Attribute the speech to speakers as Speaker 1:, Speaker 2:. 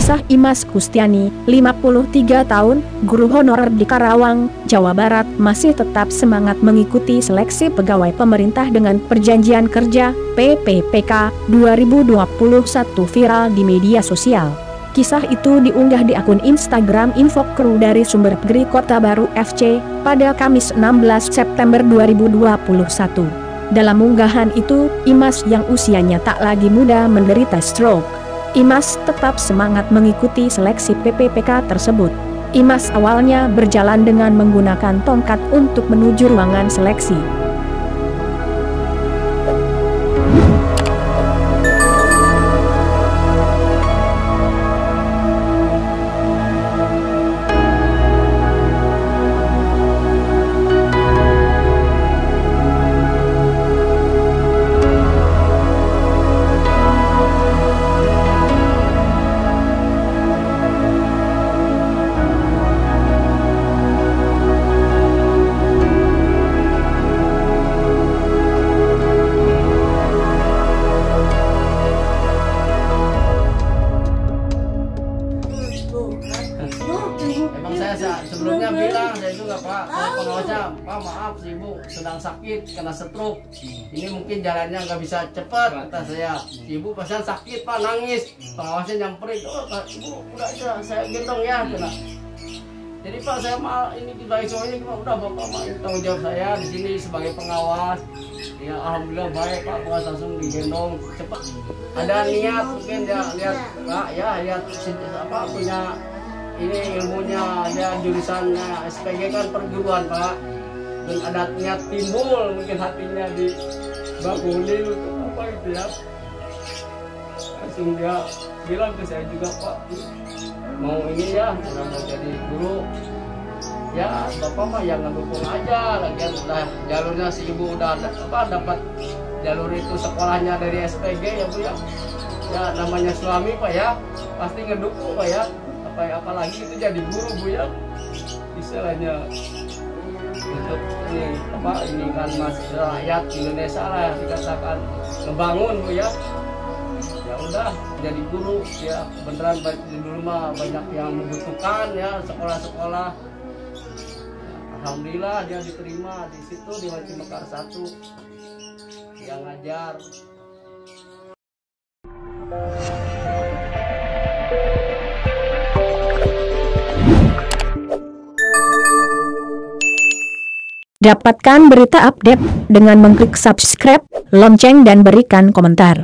Speaker 1: Kisah Imas Kustiani, 53 tahun, guru honorer di Karawang, Jawa Barat, masih tetap semangat mengikuti seleksi pegawai pemerintah dengan perjanjian kerja (PPPK) 2021 viral di media sosial. Kisah itu diunggah di akun Instagram Infokru dari Sumber Gri Kota Baru FC pada Kamis 16 September 2021. Dalam unggahan itu, Imas yang usianya tak lagi muda menderita stroke. Imas tetap semangat mengikuti seleksi PPPK tersebut. Imas awalnya berjalan dengan menggunakan tongkat untuk menuju ruangan seleksi.
Speaker 2: Emang saya sebelumnya bilang saya juga Pak, pengawasnya Pak maaf si Ibu sedang sakit kena stroke. Ini mungkin jalannya nggak bisa cepat kata saya. Si Ibu pasien sakit Pak nangis. Pengawasnya nyamperin, oh Pak Ibu udah aja saya gendong ya kena. Jadi Pak saya mal ini di ISO ini udah Bapak mah tanggung jawab saya di sini sebagai pengawas. Ya alhamdulillah baik Pak, pengawas langsung digendong cepat. Ada niat mungkin ya lihat Pak ya lihat apa punya ini ilmunya ya jurusannya SPG kan perguruan Pak, dan ada niat timbul mungkin hatinya dibangunin untuk apa gitu ya. Langsung dia bilang ke saya juga Pak mau ini ya mau jadi guru ya Bapak mah yang ngedukung aja, lagian udah jalurnya si Ibu udah dapat jalur itu sekolahnya dari SPG ya Bu ya. Ya namanya suami Pak ya pasti ngedukung Pak ya. Apalagi itu jadi guru Bu ya, istilahnya untuk ini kan masih rakyat Indonesia lah yang dikatakan ngebangun Bu ya. Ya udah jadi guru ya beneran dulu mah banyak yang membutuhkan ya sekolah-sekolah. Ya, alhamdulillah dia diterima di situ di Wajib Mekar 1 yang ngajar.
Speaker 1: Dapatkan berita update dengan mengklik subscribe, lonceng dan berikan komentar.